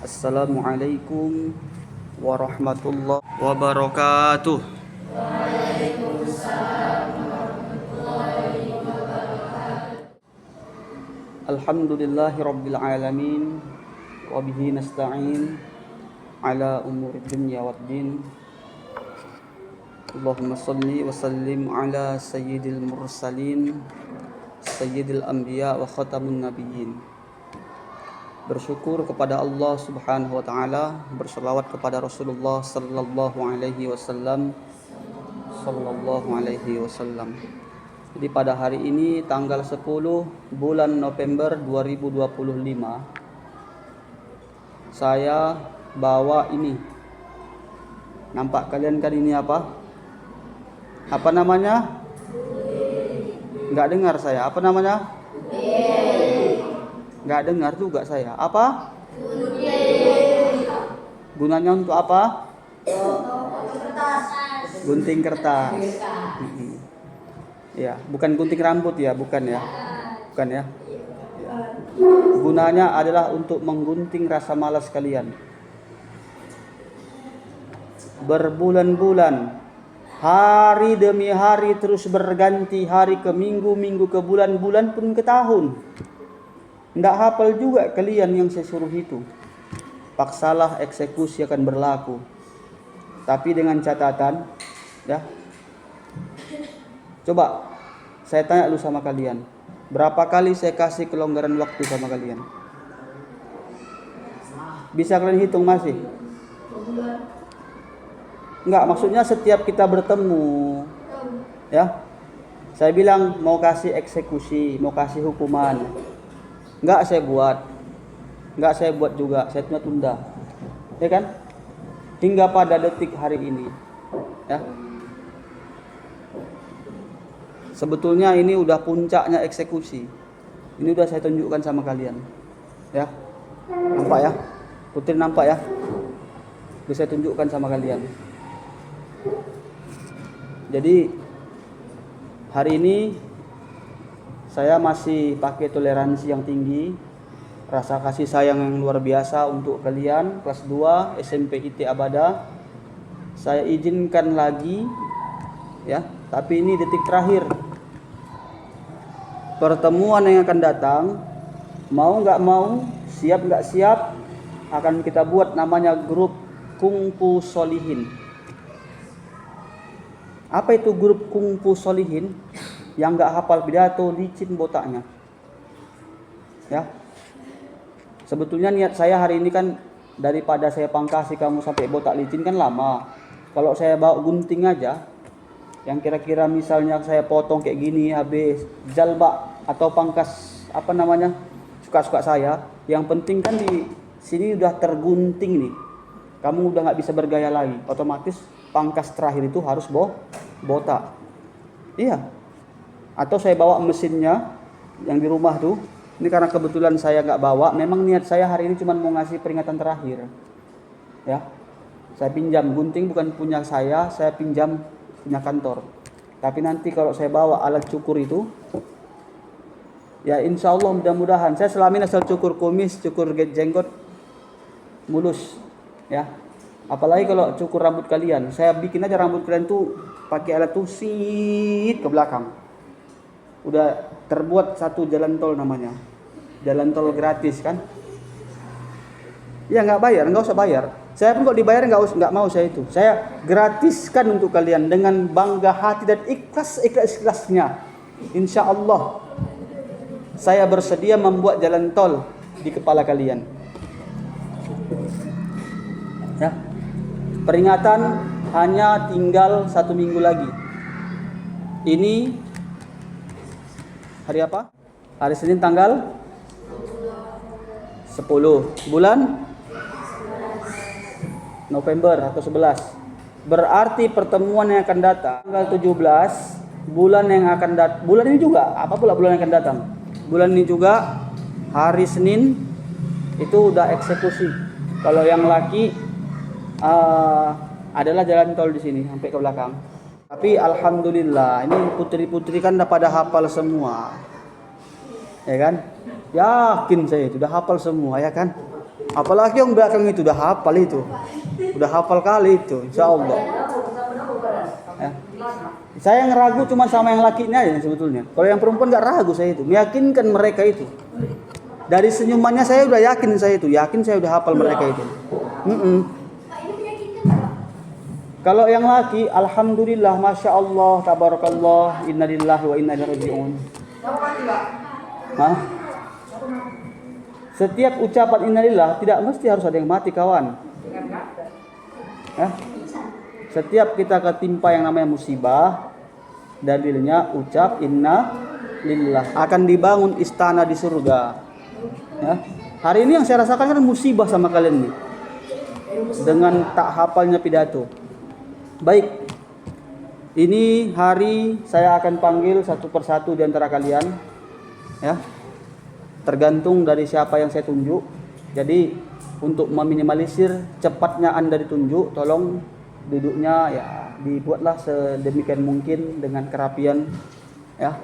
Assalamualaikum warahmatullahi wabarakatuh. Alhamdulillahi rabbil alamin wa bihi nasta'in ala umuri dunya waddin. Allahumma salli wa sallim ala sayyidil mursalin sayyidil anbiya wa khatamun nabiyyin. Bersyukur kepada Allah Subhanahu wa taala, berselawat kepada Rasulullah sallallahu alaihi wasallam. Jadi pada hari ini tanggal 10 bulan November 2025 saya bawa ini. Nampak kalian kan ini apa? Apa namanya? Enggak dengar saya. Apa namanya? Nggak dengar juga saya. Apa? Gunanya untuk apa? Gunting kertas. Ya, bukan gunting rambut ya, bukan ya. Bukan ya. Gunanya adalah untuk menggunting rasa malas kalian. Berbulan-bulan, hari demi hari terus berganti, hari ke minggu, minggu ke bulan, bulan pun ke tahun. Tidak hafal juga kalian yang saya suruh itu. Paksalah, eksekusi akan berlaku. Tapi dengan catatan, ya. Coba saya tanya dulu sama kalian. Berapa kali saya kasih kelonggaran waktu sama kalian? Bisa kalian hitung masih? Enggak, maksudnya setiap kita bertemu, ya. Saya bilang mau kasih eksekusi, mau kasih hukuman. Enggak saya buat juga, saya tunda-tunda, ya kan? Hingga pada detik hari ini, ya. Sebetulnya ini udah puncaknya eksekusi. Ini udah saya tunjukkan sama kalian, ya. Nampak ya? Putri nampak ya? Udah saya tunjukkan sama kalian. Jadi hari ini saya masih pakai toleransi yang tinggi, rasa kasih sayang yang luar biasa untuk kalian kelas 2 SMP IT Abada. Saya izinkan lagi, ya, tapi ini detik terakhir. Pertemuan yang akan datang, mau nggak mau, siap nggak siap, akan kita buat namanya grup Kungfu Solihin. Apa itu grup Kungfu Solihin? Yang nggak hafal pidato licin botaknya, ya. Sebetulnya niat saya hari ini kan daripada saya pangkasi kamu sampai botak licin kan lama. Kalau saya bawa gunting aja, yang kira-kira misalnya saya potong kayak gini habis jalbak atau pangkas apa namanya suka-suka saya. Yang penting kan di sini udah tergunting nih. Kamu udah nggak bisa bergaya lagi. Otomatis pangkas terakhir itu harus botak. Iya. Atau saya bawa mesinnya yang di rumah tuh. Ini karena kebetulan saya nggak bawa. Memang niat saya hari ini cuma mau ngasih peringatan terakhir, ya. Saya pinjam gunting, bukan punya saya pinjam punya kantor. Tapi nanti kalau saya bawa alat cukur itu, ya insya Allah mudah-mudahan. Saya selama ini asal cukur kumis, cukur jenggot mulus, ya. Apalagi kalau cukur rambut kalian, saya bikin aja rambut kalian tuh pakai alat tuh sit ke belakang. Udah terbuat satu jalan tol namanya, jalan tol gratis kan? Ya nggak bayar, nggak usah bayar. Saya pun kalau dibayar nggak mau saya itu. Saya gratiskan untuk kalian dengan bangga hati dan ikhlasnya. Insya Allah saya bersedia membuat jalan tol di kepala kalian. Ya, peringatan hanya tinggal 1 minggu lagi. Ini hari apa? Hari Senin tanggal 10 bulan November atau 11. Berarti pertemuan yang akan datang tanggal 17 bulan yang akan datang. Bulan ini juga, apa pula bulan yang akan datang? Bulan ini juga hari Senin itu udah eksekusi. Kalau yang laki adalah jalan tol di sini sampai ke belakang. Tapi alhamdulillah ini putri-putri kan udah pada hafal semua. Ya kan? Yakin saya itu udah hafal semua ya kan? Apalagi yang belakang itu udah hafal itu. Udah hafal kali itu, insya Allah. Ya. Saya yang ragu cuma sama yang lakinya aja sebetulnya. Kalau yang perempuan nggak ragu saya itu, meyakinkan mereka itu. Dari senyumannya saya udah yakin saya udah hafal mereka itu. Kalau yang laki, alhamdulillah, masya Allah, tabarakallah, innalillahi wa inna ilaihi rajiun. Hah? Setiap ucapan innalillah tidak mesti harus ada yang mati, kawan. Ya? Setiap kita ketimpa yang namanya musibah, dalilnya ucap inna lillah, akan dibangun istana di surga. Ya? Hari ini yang saya rasakan kan musibah sama kalian nih, dengan tak hafalnya pidato. Baik, ini hari saya akan panggil satu persatu di antara kalian, ya, tergantung dari siapa yang saya tunjuk. Jadi untuk meminimalisir cepatnya Anda ditunjuk, tolong duduknya ya dibuatlah sedemikian mungkin dengan kerapian, ya.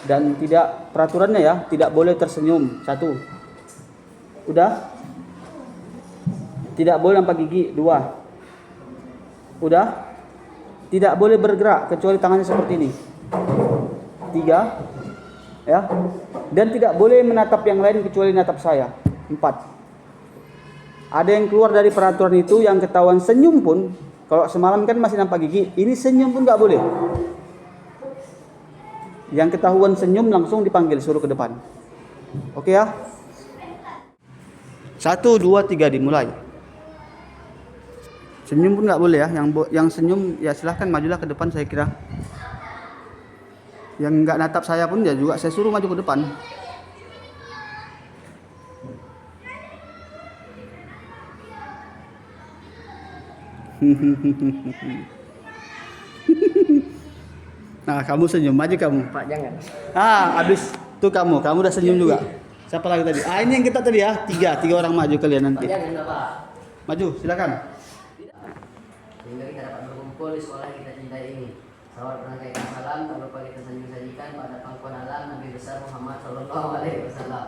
Dan tidak, peraturannya ya, tidak boleh tersenyum. 1. Udah? Tidak boleh nampak gigi. 2. Udah? Tidak boleh bergerak kecuali tangannya seperti ini. 3. Ya. Dan tidak boleh menatap yang lain kecuali menatap saya. 4. Ada yang keluar dari peraturan itu, yang ketahuan senyum pun, kalau semalam kan masih nampak gigi, ini senyum pun nggak boleh. Yang ketahuan senyum langsung dipanggil, suruh ke depan. Oke ya? 1, 2, 3 dimulai. Senyum pun nggak boleh ya. Yang senyum ya silahkan majulah ke depan, saya kira. Yang nggak natap saya pun ya juga saya suruh maju ke depan. Nah, kamu senyum, maju kamu. Pak, jangan. Habis tuh kamu udah senyum juga. Siapa lagi tadi? Ini yang kita tadi ya, tiga orang maju kalian nanti. Pak, jangan, Pak. Maju, silakan. Sehingga kita dapat berkumpul di sekolah kita cintai ini. Salawat menyampaikan salam, tak lupa kita sajikan pada pangkuan alam Nabi besar Muhammad Sallallahu Alaihi Wasallam.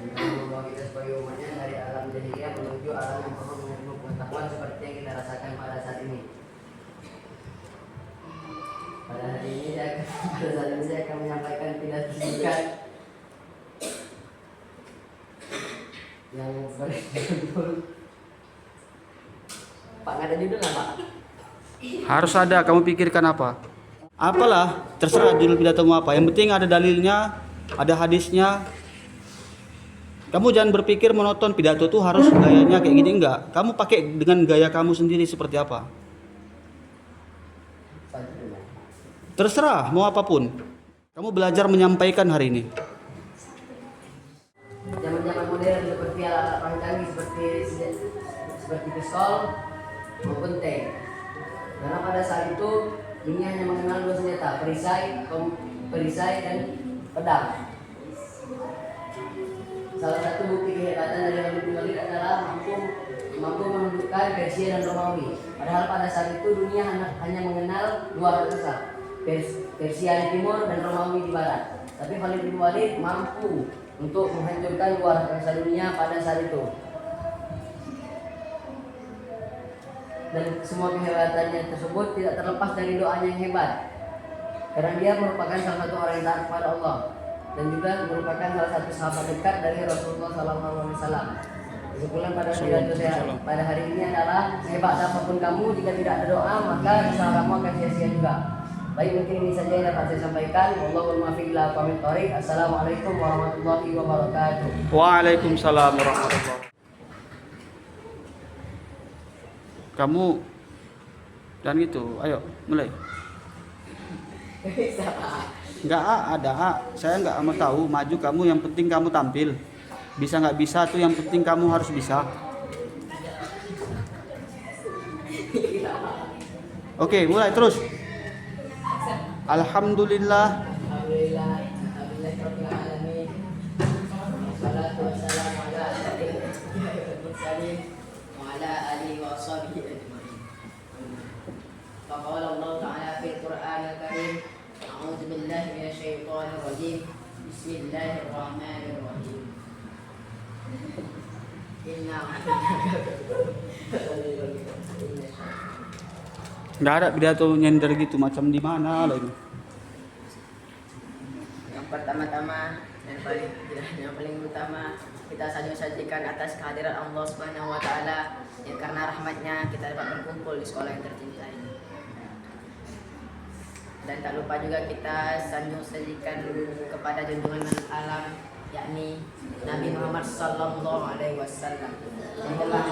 Kita membawa kita sebagai umatnya dari alam jahiliyah menuju alam yang penuh dengan ilmu pengetahuan seperti yang kita rasakan pada saat ini. Pada saat ini saya akan menyampaikan pidato singkat yang berjudul, Pak, nggak ada judul nggak, Pak? Harus ada, kamu pikirkan apa? Apalah, terserah judul pidatomu apa. Yang penting ada dalilnya, ada hadisnya. Kamu jangan berpikir monoton, pidato tuh harus gayanya kayak gini, enggak. Kamu pakai dengan gaya kamu sendiri seperti apa. Terserah, mau apapun. Kamu belajar menyampaikan hari ini. Zaman-zaman modern seperti alat perang canggih seperti pistol maupun tank. Karena pada saat itu dunia hanya mengenal 2 senjata, perisai dan pedang. Salah satu bukti kehebatan dari Khalid bin Walid adalah mampu menundukkan Persia dan Romawi. Padahal pada saat itu dunia hanya mengenal 2 raksasa, Persia di timur dan Romawi di barat. Tapi Khalid bin Walid mampu untuk menghancurkan 2 raksasa dunia pada saat itu. Dan semua kehebatannya tersebut tidak terlepas dari doanya yang hebat. Karena dia merupakan salah satu orang yang taat kepada Allah dan juga merupakan salah satu sahabat dekat dari Rasulullah SAW. Kesimpulan pada pidato saya pada hari ini adalah, hebat apapun kamu, jika tidak ada doa maka usaha kamu akan sia-sia juga. Baik, mungkin ini saja yang dapat saya sampaikan. Wallahul muwaffiq ila aqwamit thoriq. Assalamualaikum warahmatullahi wabarakatuh. Waalaikumsalam warahmatullahi. Kamu dan gitu, ayo mulai. Enggak ada, saya enggak mau tahu. Maju kamu, yang penting kamu tampil. Bisa nggak bisa tuh yang penting kamu harus bisa. Oke, mulai terus. Alhamdulillah. فقال الله تعالى في القرآن الكريم أعوذ بالله من الشيطان الرجيم بسم الله الرحمن الرحيم Inna. Nggak ada pidato nyender gitu macam di mana lagi. Yang pertama-tama yang paling utama kita sajikan atas kehadiran Allah Subhanahu wa taala yang karena rahmatnya kita dapat berkumpul di sekolah yang tercinta ini. Dan tak lupa juga kita sajikan kepada junjungan alam yakni Nabi Muhammad sallallahu alaihi wasallam yang telah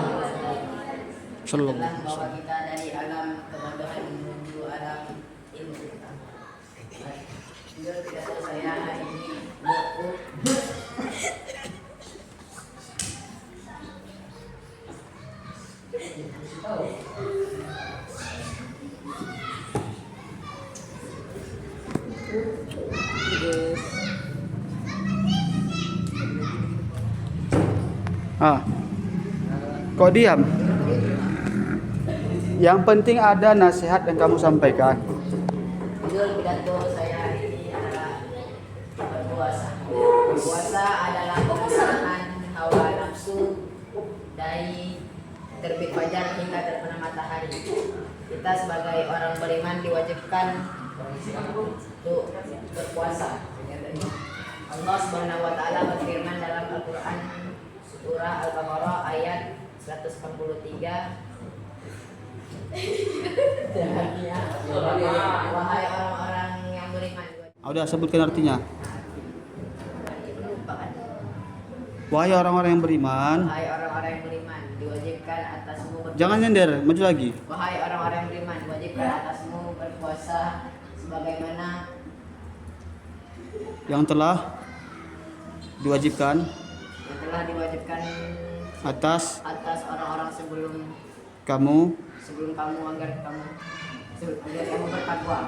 membawa kita dari alam kebodohan menuju alam ilmu. Jujur pidato saya hari ini Kok diam? Yang penting ada nasihat yang kamu sampaikan. Judul pidato saya hari ini adalah berpuasa. Puasa adalah pemusnahan hawa nafsu dari terbit fajar hingga terbenam matahari. Kita sebagai orang beriman diwajibkan untuk berpuasa. Allah Subhanahu wa taala berfirman dalam Al-Qur'an surah Al-Baqarah ayat 143. Wahai orang-orang yang beriman. Udah sebutkan artinya. Wahai orang-orang yang beriman. Wahai orang-orang yang beriman, diwajibkan atasmu berpuasa. Jangan nyender, maju lagi. Wahai orang-orang yang beriman, diwajibkan atasmu berpuasa sebagaimana yang telah diwajibkan atas orang-orang sebelum kamu agar kamu bertakwa.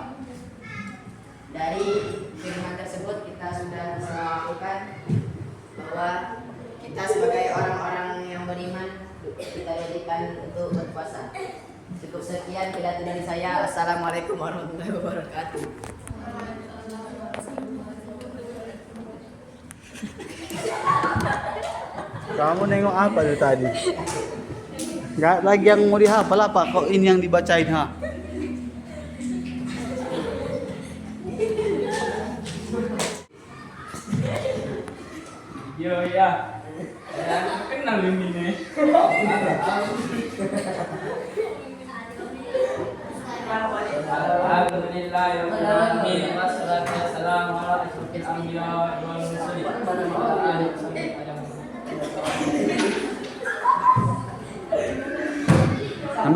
Dari firman tersebut kita sudah melakukan bahwa kita sebagai orang-orang yang beriman kita diwajibkan untuk berpuasa. Cukup sekian pidato dari saya. Assalamualaikum warahmatullahi wabarakatuh. Kamu nengok apa dari tadi? Gak lagi yang mau dihafal apa? Kok ini yang dibacain ha? Yo ya, kenal ini nih. Alhamdulillahirobbilalamin. Wassalatu wassalamu ala asyrofil anbiya wal mursalin.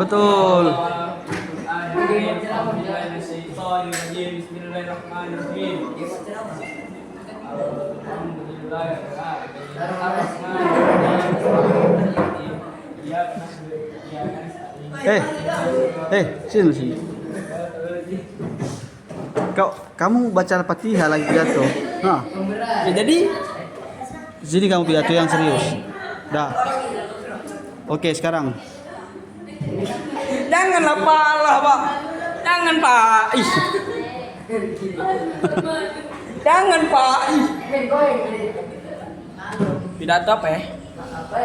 Betul. Bismillahirrahmanirrahim. Sini. Kamu baca Al-Fatihah lagi pidato. Nah. Ya, jadi Sini kamu pidato yang serius. Dah. Oke, sekarang. janganlah Pak. Jangan Pak. Ih. Jangan Pak. Ih. Pidato apa ya?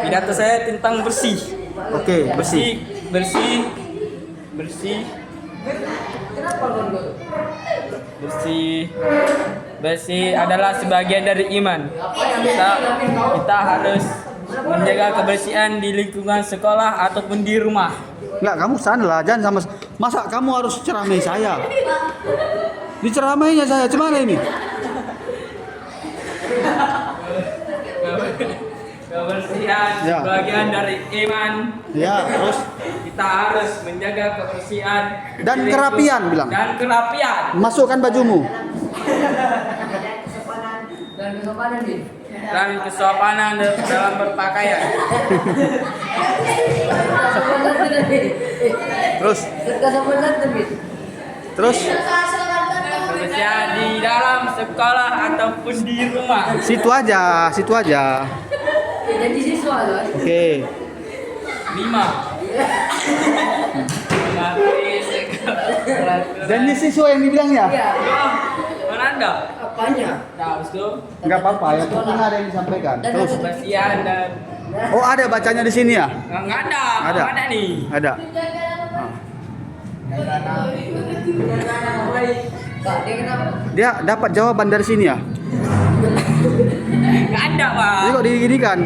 Pidato saya tentang bersih. Oke, bersih. Bersih adalah sebagian dari iman. Kita harus menjaga kebersihan di lingkungan sekolah ataupun di rumah. Enggak, kamu sana lah, jangan sama. Masa kamu harus ceramai saya? Diceramainya saya, gimana ini? Kebersihan Ya. bagian dari iman. Ya, terus Kita harus menjaga kebersihan dan di kerapian bilang. dan kerapian Masukkan bajumu. dan kesopanan dalam berpakaian. Terus Kebersihan di dalam sekolah ataupun di rumah. situ aja. Jadi siswa loh. Oke. 5. Dan ini siswa yang dibilangnya? Iya. Mana Anda? Apanya? Nah, habis itu Enggak apa-apa, yang penting ada yang disampaikan. Terus kebersihan dan Oh, ada bacanya di sini ya? Nggak ada. Ada. Nggak ada nih. Ada. Kak, dia kenapa? Dia dapat jawaban dari sini ya? Nggak ada, Pak. Jadi kok diginikan?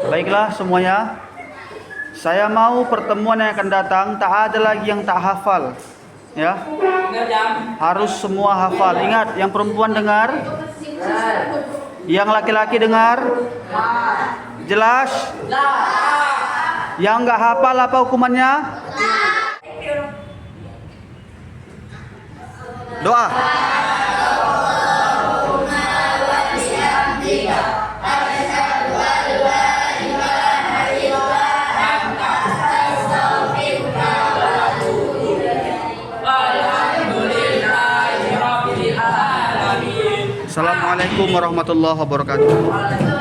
Baiklah semuanya. Saya mau pertemuan yang akan datang tak ada lagi yang tak hafal. Ya. Harus semua hafal. Ingat, yang perempuan dengar, yang laki-laki dengar. Jelas? Yang nggak hafal apa hukumannya? Doa. Assalamualaikum warahmatullahi wabarakatuh.